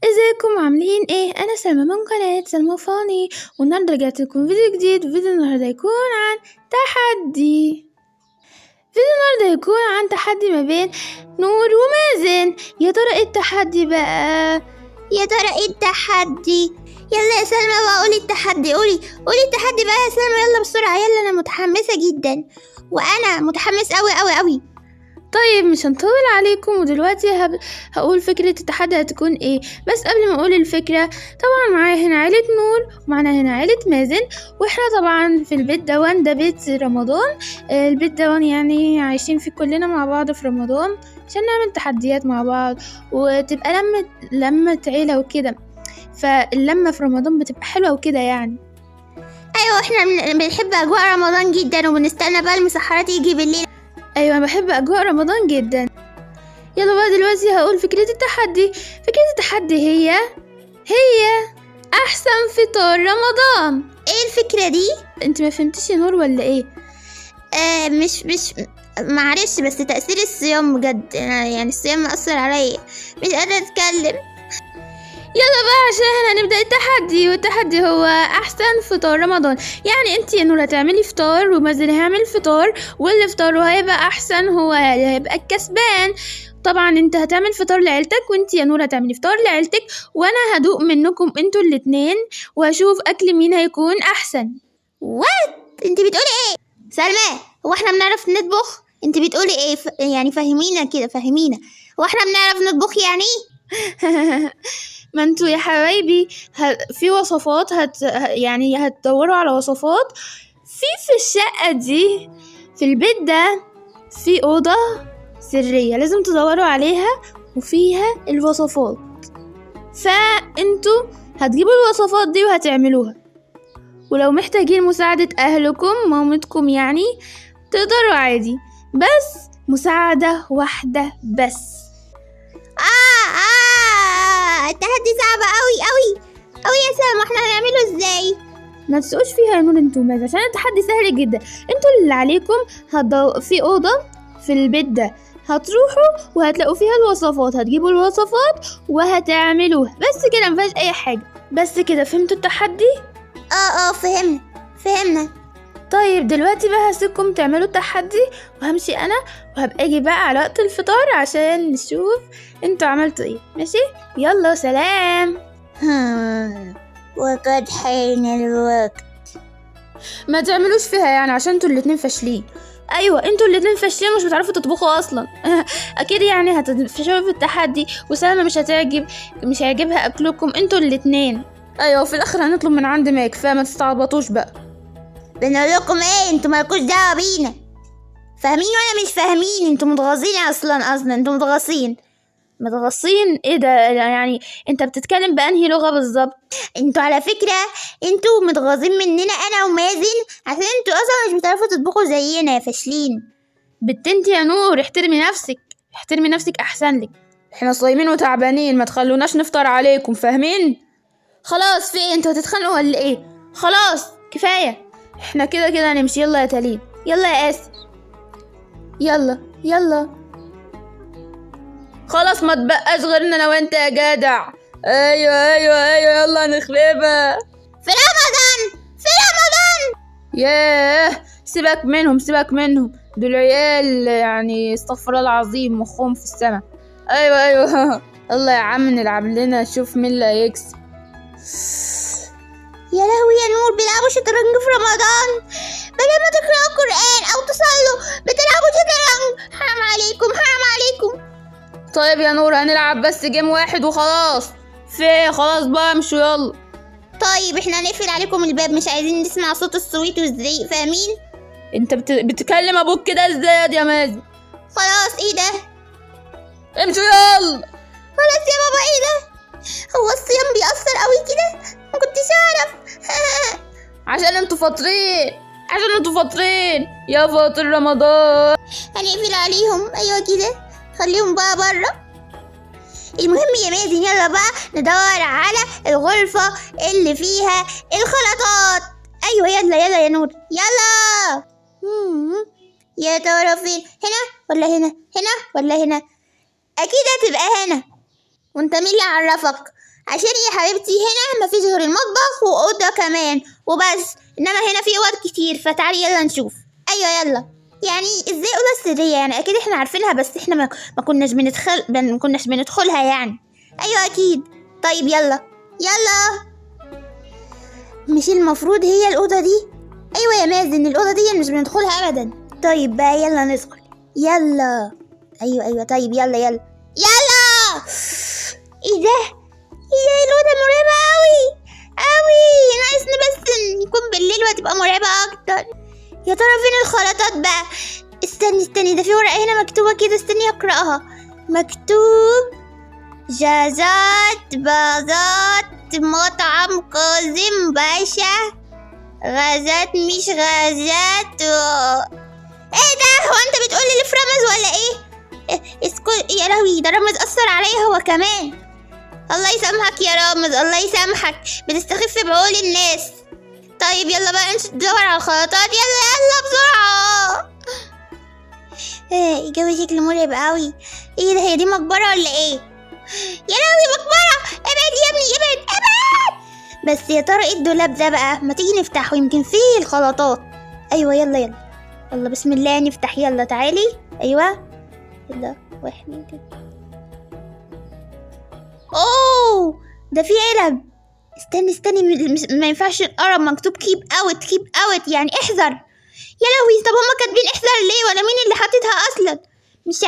ازيكم عاملين ايه؟ انا سلمى من قناة سلمى فاني، والنهارده رجعت لكم فيديو جديد. فيديو النهارده هيكون عن تحدي. فيديو النهارده هيكون عن تحدي ما بين نور ومازن. يا ترى ايه التحدي بقى؟ يا ترى ايه التحدي؟ يلا يا سلمى بقى قولي التحدي. قولي التحدي بقى يا سلمى، يلا بسرعة يلا. انا متحمسة جدا، وانا متحمس قوي. طيب مش هنطول عليكم، ودلوقتي هقول فكرة التحدي هتكون ايه. بس قبل ما اقول الفكرة، طبعا معايا هنا عيلة نور ومعنا هنا عيلة مازن، واحنا طبعا في البيت ده بيت رمضان. البيت ده يعني عايشين فيه كلنا مع بعض في رمضان عشان نعمل تحديات مع بعض، وتبقى لمة عيلة وكده. فاللمة في رمضان بتبقى حلوة وكده يعني. ايوه احنا بنحب اجواء رمضان جدا، وبنستنى بقى المسحرات يجي بالليل. ايوه بحب اجواء رمضان جدا. يلا بقى دلوقتي هقول فكرة التحدي. فكرة التحدي هي احسن فطار رمضان. ايه الفكرة دي؟ انت ما فهمتش يا نور ولا ايه؟ مش معلش، بس تأثير الصيام بجد، يعني الصيام مأثر عليا، مش قادرة اتكلم. يلا بقى عشان احنا هنبدأ التحدي، والتحدي هو احسن فطار رمضان. يعني انت يا نور هتعملي فطار، ومازن هيعمل فطار، واللي فطاره هيبقى احسن هو هيبقى الكسبان. طبعا انت هتعمل فطار لعيلتك، وانت يا نور هتعملي فطار لعيلتك، وانا هدوق منكم انتوا الاتنين وهشوف اكل مين هيكون احسن. انت بتقولي ايه سلمى؟ هو احنا بنعرف نطبخ؟ انت بتقولي ايه؟ يعني فهمينا كده، فهمينا. هو احنا بنعرف نطبخ يعني ايه؟ ما انتوا يا حبايبي في وصفات يعني هتدوروا على وصفات في الشقة دي، في البيت ده في أوضة سرية لازم تدوروا عليها وفيها الوصفات. فانتوا هتجيبوا الوصفات دي وهتعملوها، ولو محتاجين مساعدة أهلكم مامتكم يعني تقدروا عادي، بس مساعدة واحدة بس. التحدي صعب قوي يا سلمى، احنا هنعمله ازاي؟ ما تسقوش فيها يا نور انتوا ماذا، عشان التحدي سهل جدا. انتوا اللي عليكم في أوضة في البيت ده هتروحوا وهتلاقوا فيها الوصفات، هتجيبوا الوصفات وهتعملوها، بس كده مفيهاش اي حاجة. بس كده فهمتوا التحدي؟ فهمنا. طيب دلوقتي بقى هسيبكم تعملوا التحدي، وهمشي انا وهبقى اجي بقى على وقت الفطار عشان نشوف انتوا عملتوا ايه. ماشي، يلا سلام. وقد حين الوقت. ما تعملوش فيها يعني عشان انتوا الاتنين فاشلين. ايوه انتوا الاتنين فاشلين، مش بتعرفوا تطبخوا اصلا. اكيد يعني هتفشلوا في التحدي، وسلمى مش هيعجبها اكلكم انتوا الاتنين. ايوه وفي الاخر هنطلب من عند ماك، فما تستعبطوش بقى. بنقول لكم ايه؟ انتوا مالكوش دعوه بينا. فاهمين ولا مش فاهمين؟ انتوا متغاظين اصلا انتوا متغصين ايه ده؟ يعني انت بتتكلم بانهي لغة بالظبط؟ انتوا على فكرة انتوا متغاظين مننا انا ومازن، عشان انتوا اصلا مش بتعرفوا تطبخوا زينا يا فاشلين. بنتي يا نور احترمي نفسك احسن لك. احنا صايمين وتعبانين، ما تخلوناش نفطر عليكم، فاهمين؟ خلاص في ايه، انتوا هتتخانقوا ولا ايه؟ خلاص كفاية، احنا كده هنمشي. يلا يا تالين، يلا يا اسر، يلا خلاص ما تبقاش غيرنا انا وانت يا جدع. ايوه يلا نخربها في رمضان. ياه سيبك منهم دول عيال، يعني استغفر الله العظيم، مخهم في السما. ايوه يلا يا عم نلعب لنا، شوف مين اللي هيكسب. يا لهوي يا نور، بيلعبوا شطرنج في رمضان؟ بدل ما تقرأوا قرآن او تصلوا بتلعبوا شطرنج. حرام عليكم. طيب يا نور هنلعب بس جيم واحد وخلاص. خلاص بقى امشوا يلا. طيب احنا هنقفل عليكم الباب، مش عايزين نسمع صوت الصويت والزعيق، فاهمين؟ انت بتكلم ابوك كده ازاي يا مازن؟ خلاص ايه ده؟ امشوا يلا. خلاص يا بابا، ايه ده؟ هو الصيام بيأثر قوي كده؟ ما كنتش اعرف. عشان انتوا فاطرين يا فاطر رمضان. هنقفل عليهم، ايوه كده، خليهم بقى بره. المهم يا مازن يلا بقى ندور على الغرفة اللي فيها الخلطات. ايوه يلا يا نور يلا. يا ترى فين؟ هنا ولا هنا؟ اكيد هتبقى هنا. وانت مين اللي عرفك؟ عشان يا حبيبتي هنا مفيش غير المطبخ وأوضة كمان وبس، إنما هنا في أوض كتير، فتعالي يلا نشوف. أيوة يلا. يعني ازاي أوضة سرية؟ يعني أكيد احنا عارفينها بس احنا ما كناش بندخلها يعني. أيوة أكيد. طيب يلا يلا. مش المفروض هي الأوضة دي؟ أيوة يا مازن الأوضة دي مش بندخلها أبدا. طيب بقى يلا ندخل يلا. أيوة طيب يلا يلا يلا. ايه ده؟ ايه الأوضة مرعبة أوي أوي، ناقصني بس يكون بالليل وهتبقى مرعبة أكتر. يا ترى فين الخلطات بقى؟ استني ده في ورقة هنا مكتوبة كده، استني أقرأها. مكتوب جازات بازات مطعم كاظم باشا، غازات مش غازات ايه ده؟ هو انت بتقولي اللي في رمز ولا ايه؟ اسكت يا لهوي، ده رمز أثر عليا هو كمان. الله يسامحك يا رامز، الله يسامحك، بتستخف بعقول الناس. طيب يلا بقى ندور على الخلطات، يلا بسرعة. الجو شكله مرعب قوي. ايه ده؟ هي دي مقبرة ولا ايه؟ يا لهوي مقبرة، ابعد يا ابني ابعد. بس يا ترى ايه الدولاب ده بقى؟ ما تيجي نفتحه يمكن فيه الخلطات. ايوه يلا بسم الله نفتح، يلا تعالي. ايوه يلا 1 2 3. اوه ده في علب. استني ما ينفعش نقرب، مكتوب كيب اوت يعني احذر. يا لهوي، طب هما كاتبين احذر ليه؟ ولا مين اللي حاططها اصلا؟ مش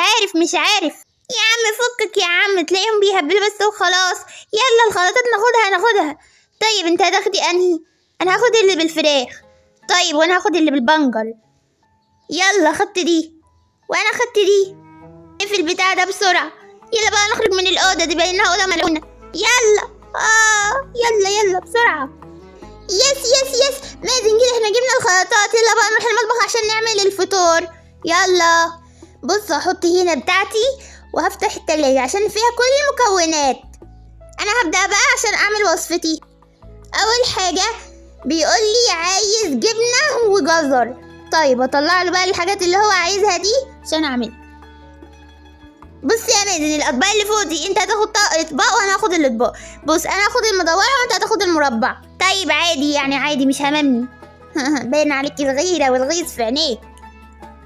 عارف. يا عم فكك يا عم، تلاقيهم بيهبلوا بس وخلاص. يلا الخلطات ناخدها. طيب انت هتاخدي انهي؟ انا هاخد اللي بالفراخ. طيب وانا هاخد اللي بالبنجر. يلا خدت دي وانا خدت دي. في البتاع ده بسرعة. يلا بقى نخرج من الأوضة دي، باينها أوضة ملعونة. يلا يلا بسرعة. يس مازن كده احنا جبنا الخلطات، يلا بقى نروح المطبخ عشان نعمل الفطور. يلا بص، هحط هنا بتاعتي وهفتح التلاجة عشان فيها كل المكونات. انا هبدأ بقى عشان اعمل وصفتي. اول حاجة بيقولي عايز جبنة وجزر. طيب اطلع له بقى الحاجات اللي هو عايزها دي عشان اعملها. بص يا مازن، الاطباق اللي فوق دي انت هتاخد اطباق وانا هاخد الاطباق. بص انا هاخد المدوره وانت هتاخد المربع. طيب عادي يعني عادي، مش هممني. باين عليك الغيره والغيظ في عينيك.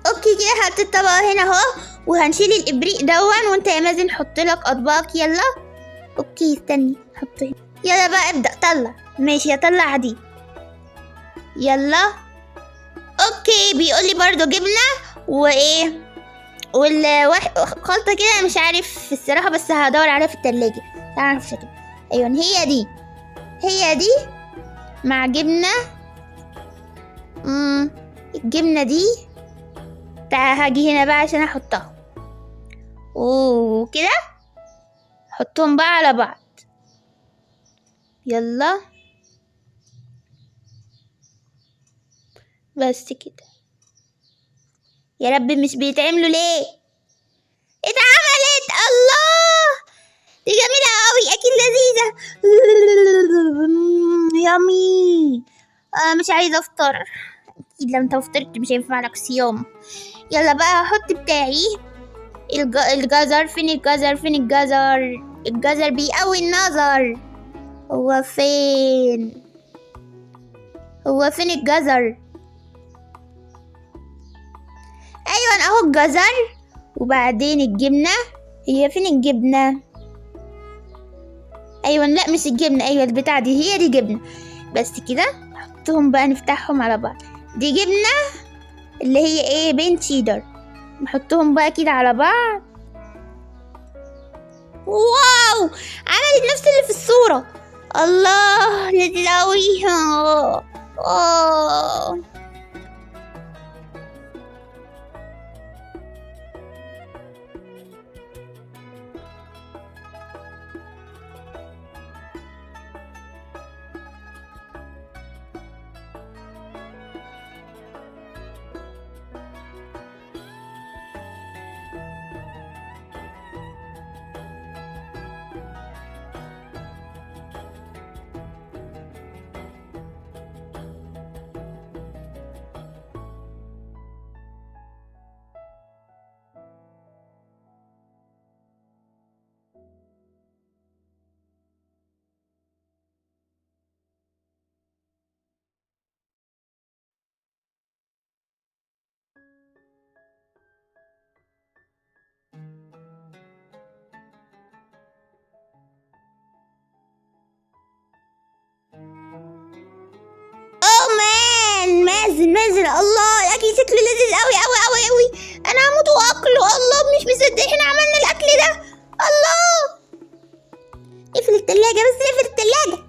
اوكي كده حطيت الطبق هنا اهو، وهنشيل الابريق دون، وانت يا مازن حط لك اطباقك. يلا اوكي استني حط هنا. يلا بقى ابدا طلع. ماشي هطلع دي. يلا اوكي. بيقولي برضو جبنه وايه خلطة كده مش عارف الصراحة، بس هدور عليها في التلاجة تعرف شكل. ايوه هي دي مع جبنة. الجبنة دي هاجي هنا بقى عشان احطها. كده حطهم بقى على بعض. يلا بس كده. يا رب مش بيتعملوا ليه؟ اتعملت. الله دي جميلة قوي، اكيد لذيذة. يامي. مش عايزة افطر. اكيد لو انت فطرت مش هينفع لك صيام. يلا بقى هحط بتاعي الجزر. فين الجزر بيقوي النظر. هو فين الجزر؟ ايوه اهو الجزر، وبعدين الجبنة. هي فين الجبنة؟ ايوه لا مش الجبنة، ايوه البتاع دي هي دي جبنة. بس كده نحطهم بقى نفتحهم على بعض. دي جبنة اللي هي ايه بين شيدر. نحطهم بقى كده على بعض. واو عملت نفس اللي في الصورة. الله لذيذ اوي. مازن الله، الاكل شكله لذيذ قوي قوي قوي قوي. انا هموت واكله. الله مش مصدق احنا عملنا الاكل ده. الله، اقفل التلاجة بس، اقفل التلاجة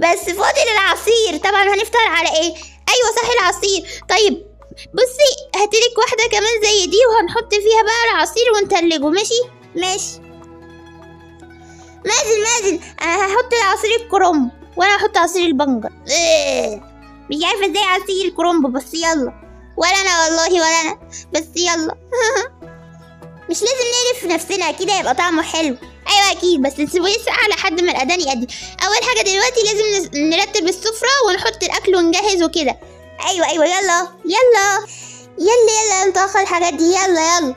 بس. فاضل العصير. طبعا هنفطر على ايه؟ ايوه صح، العصير. طيب بصي هاتلك واحدة كمان زي دي وهنحط فيها بقى العصير ونتلجه. ماشي. مازن انا هحط العصير الكرنب وانا هحط عصير البنجر. مش عارفة ازاي عصير الكرنب، بس يلا. ولا انا والله ولا انا، بس يلا. مش لازم نقرف نفسنا، كده يبقى طعمه حلو. ايوه اكيد، بس نسيبه يسقع لحد ما الاذان يأذن. اول حاجه دلوقتي لازم نرتب السفره ونحط الاكل ونجهز وكده. ايوه يلا نطخ الحاجات دي. يلا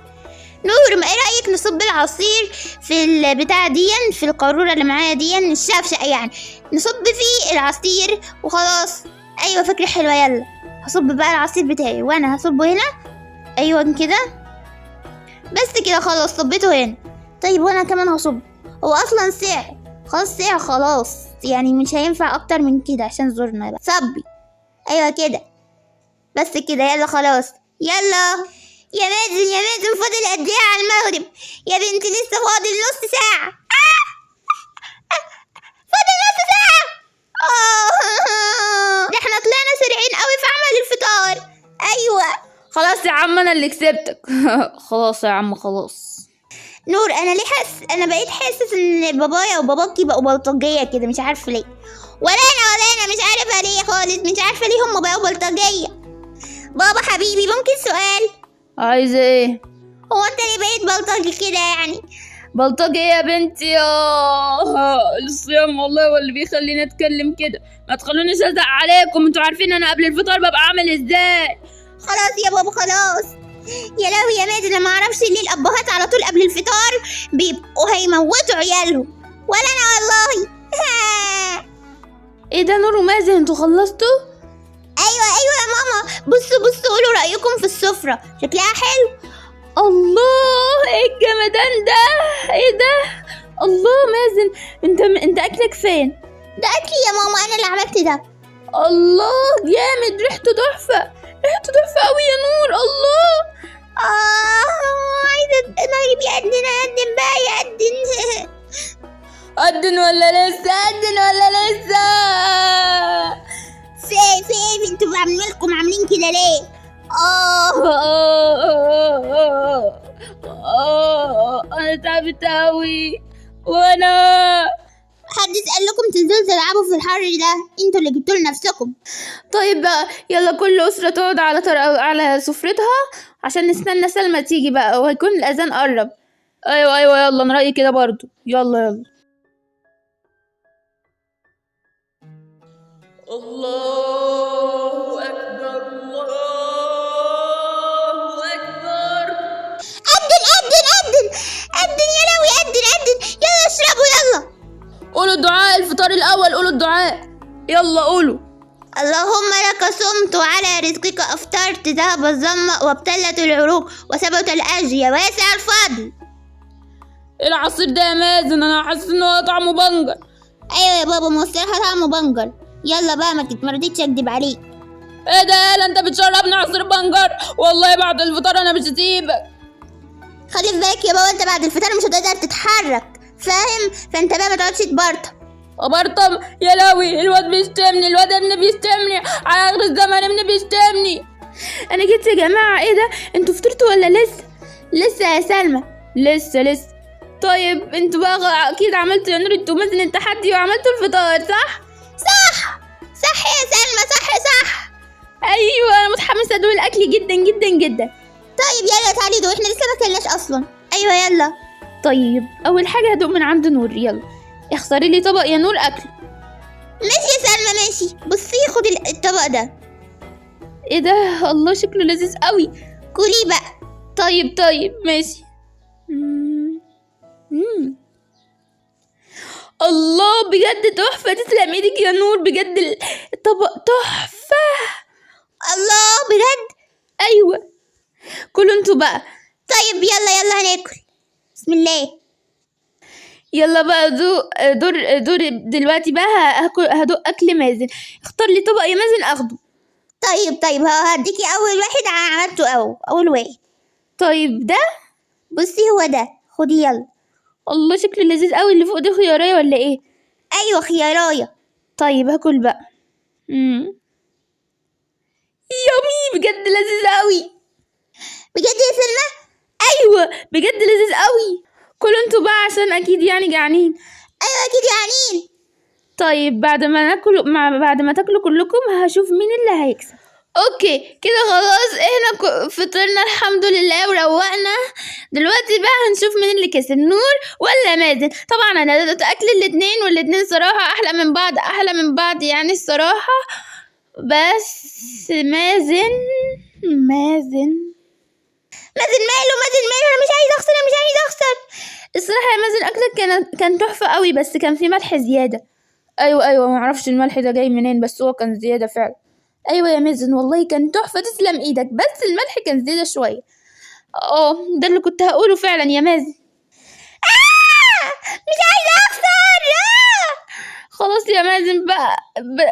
نور، ما ايه رايك نصب العصير في البتاع دي، في القاروره اللي معايا دي، الشفشق يعني، نصب فيه العصير وخلاص. ايوه فكره حلوه. يلا هصب بقى العصير بتاعي وانا هصبه هنا. ايوه كده، بس كده خلاص صبيته هنا. طيب وانا كمان هصب. هو اصلا ساعة خلاص يعني، مش هينفع اكتر من كده عشان زورنا بقى. صبي. ايوه كده بس كده. يلا خلاص. يلا يا مازن فاضل قد ايه على المغرب؟ يا بنتي لسه فاضل نص ساعة. فاضل نص ساعة. ده احنا طلعنا سريعين قوي في عمل الفطار. ايوه خلاص يا عم انا اللي كسبتك. خلاص يا عم خلاص. نور، انا بقيت حاسس ان بابايا وباباكي بقوا بلطجيه كده، مش عارفه ليه. ولا انا مش عارفه ليه خالص، مش عارفه ليه هم بقوا بلطجيه. بابا حبيبي ممكن سؤال؟ عايزه ايه؟ هو انت ليه بقيت بلطجي كده يعني؟ بلطجي يا بنتي؟ الصيام والله هو اللي بيخليني اتكلم كده. ما تخلونيش ازعق عليكم، انتوا عارفين انا قبل الفطار ببقى عامل ازاي. خلاص يا بابا خلاص. يا لهوي يا مازن، انا ما اعرفش ليه الابهات على طول قبل الفطار بيبقوا هيموتوا عيالهم. ولا انا والله. ايه ده نور ومازن، انتوا خلصتوا؟ ايوه يا ماما. بصوا قولوا رايكم في السفره، شكلها حلو. الله ايه الجمدان ده، ايه ده؟ الله مازن، انت اكلك فين؟ ده اكلي يا ماما، انا اللي عملت ده. الله جامد، ريحته تحفه قوي يا نور. الله عايزه انا يقدن بقى يقدن. أدن ولا لسه؟ في انتوا عاملين كده ليه؟ انا تعبت اوي. وانا حد قال لكم تنزلوا تلعبوا في الحر ده؟ انتوا اللي جبتوا لنفسكم. طيب بقى يلا كل أسرة تقعد على سفرتها عشان نستنى سلمى تيجي بقى وهيكون الأذان قرب. ايوه يلا انا رأيي كده برضو. يلا الله أكبر. أدن يا لهوي. أدن. يلا اشربوا يلا. قولوا الدعاء الفطار الأول، قولوا الدعاء. يلا قولوا. اللهم لك صمت وعلى رزقك أفطرت، ذهب الظمأ وابتلت العروق وثبت الأجر يا واسع الفضل. ايه العصير ده يا مازن؟ أنا حاسس إن هو طعمه بنجر. أيوة يا بابا، ما هو الصراحة طعمه بنجر. يلا بقى ما رضيتش أكدب عليك. ايه ده يالا، انت بتشربني عصير بنجر؟ والله بعد الفطار انا مش هسيبك. خلي في بالك يا بابا، انت بعد الفطار مش هتقدر تتحرك، فاهم؟ فانت بقى ما تقعدش ابرطم. يا لهوي الواد ابني بيشتمني على اخر الزمن. ابني بيشتمني. انا جيت يا جماعه. ايه ده، انتوا فطرتوا ولا لسه يا سلمى؟ لسه. طيب انتوا بقى اكيد عملتوا يا نور انتوا مازن التحدي وعملتوا الفطار صح يا سلمى، صح. ايوه انا متحمسه ادوق الاكل جدا. طيب يلا تعالي دوق، احنا لسه ما كلناش اصلا. ايوه يلا. طيب اول حاجه هدوق من عند نور. يلا اختاري لي طبق يا نور اكل. ماشي يا سلمى ماشي. بصي خدي الطبق ده. ايه ده، الله شكله لذيذ قوي. كلي بقى. طيب ماشي. الله بجد تحفه، تسلم ايدك يا نور، بجد الطبق تحفه. الله بجد. ايوه كلوا انتوا بقى. طيب يلا هناكل. بسم الله. يلا بقى دور دلوقتي بقى هدوق اكل مازن. اختار لي طبق يا مازن اخده. طيب هديكي اول واحد عملته اول واحد. طيب ده. بصي هو ده، خدي يلا. الله شكله لذيذ قوي. اللي فوق دي خيارية ولا ايه؟ ايوه خيارايه. طيب هاكل بقى. يامي بجد لذيذ قوي. بجد يا سلمى؟ ايوه بجد لذيذ قوي. كلوا انتوا بقى عشان اكيد يعني جعانين. ايوه اكيد جعانين. طيب بعد ما تاكلوا كلكم هشوف مين اللي هيكسب. اوكي كده خلاص احنا فطرنا الحمد لله وروقنا. دلوقتي بقى هنشوف مين اللي كسب، نور ولا مازن. طبعا انا دوت اكل الاتنين، والاتنين صراحة احلى من بعض يعني الصراحة. بس مازن ماله، انا مش عايزه اخسر. الصراحة يا مازن اكلك كان تحفة قوي، بس كان في ملح زيادة. ايوه معرفش الملح ده جاي منين، بس هو كان زيادة فعلا. ايوه يا مازن والله كان تحفة، تسلم ايدك، بس الملح كان زيادة شوية. ده اللي كنت هقوله فعلا يا مازن. مش عايزه اخسر. خلاص يا مازن بقى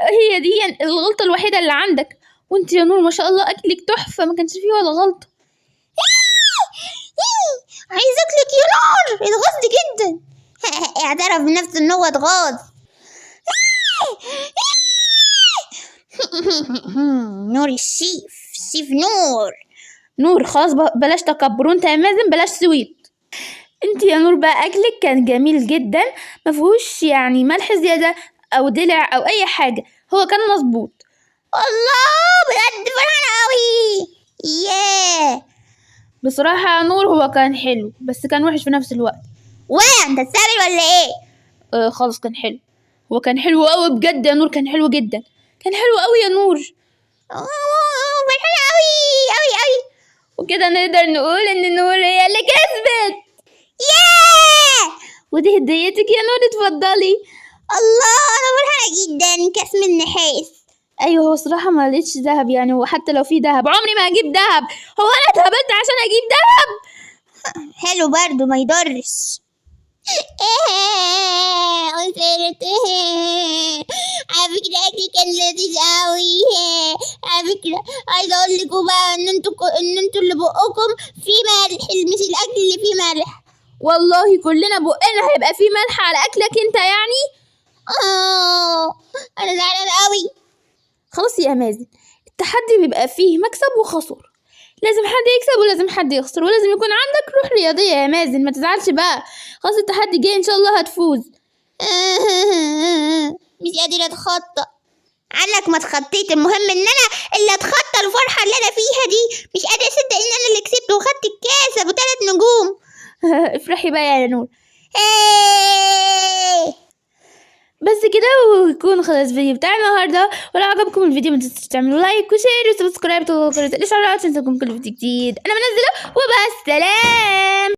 هي دي الغلطة الوحيدة اللي عندك. وانت يا نور ما شاء الله اكلك تحفة، ما كانش فيه ولا غلطة. عايز اكلك يا نور، اتغاظت جدا. اعترف بنفسه ان هو اتغاظ. نور الشيف نور خلاص بلاش تكبر، وانت يا مازن بلاش سويت. انت يا نور بقى اكلك كان جميل جدا، ما فيهوش يعني ملح زيادة او دلع او اي حاجة، هو كان مظبوط. الله بجد فرحانة قوي. بصراحة يا نور هو كان حلو، بس كان وحش في نفس الوقت. انت تسابي ولا ايه؟ خالص كان حلو. هو كان حلو قوي بجد يا نور، كان حلو جدا، كان حلو قوي يا نور. فرحانة قوي. وكده نقدر نقول ان نور هي اللي كسبت. ودي هديتك يا نور، اتفضلي. الله انا فرحانة جدا. كاس من النحاس. ايوه هو صراحة ما لقيتش ذهب يعني، وحتى لو في ذهب عمري ما اجيب ذهب. هو انا اتهبلت عشان اجيب ذهب؟ حلو برضو ما يضرش. قلت على فكرة اكلي كان لذيذ قوي. على فكرة عايزة اقول لكم بقى ان انتوا اللي بقكم فيه ملح، مش الاكل اللي فيه ملح. والله كلنا بقنا هيبقى فيه ملح على اكلك انت يعني. انا زعلانة قوي. خلاص يا مازن، التحدي بيبقى فيه مكسب وخسر، لازم حد يكسب ولازم حد يخسر، ولازم يكون عندك روح رياضية يا مازن، ما تزعلش بقى. خلاص التحدي جاي ان شاء الله هتفوز. مش قادرة اتخطى عنك. ما اتخطيت، المهم ان انا اللي اتخطى الفرحة اللي انا فيها دي. مش قادرة اصدق ان انا اللي كسبت وخدت الكاس ابو 3 نجوم. افرحي بقى يا نور. بس كده ويكون خلص الفيديو بتاع النهارده. ولو عجبكم الفيديو ما تنسوش تعملوا لايك وشير وسبسكرايب وتفعلوا الاشعارات عشان تكون كل فيديو جديد انا منزله. وبس سلام.